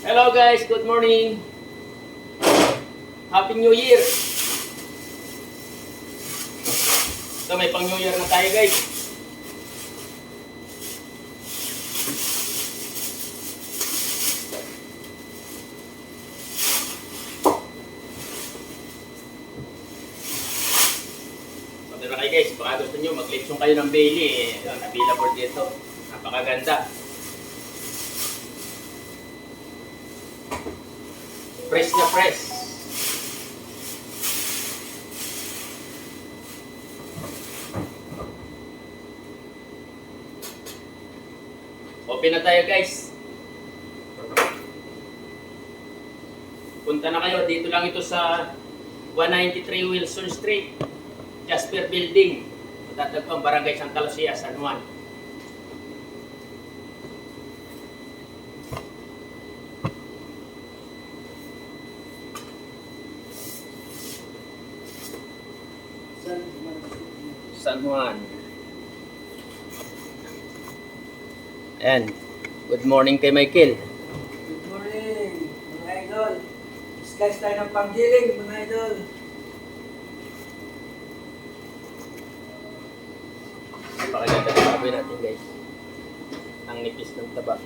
Hello guys, good morning. Happy New Year. So may pang New Year na tayo guys. Sabi na kayo guys, baka gusto nyo mag-lechon kayo ng Bailey. Available dito. Napakaganda. Fresh na fresh. Open na tayo guys. Punta na kayo. Dito lang ito sa 193 Wilson Street, Jasper Building. Matatagpuan Barangay Santa Lucia, San Juan. San Juan. And good morning kay Michael. Good morning, mga idol. Disguise tayo ng panggiling, mga idol. Napakaganda ng baboy natin guys. Ang nipis ng taba.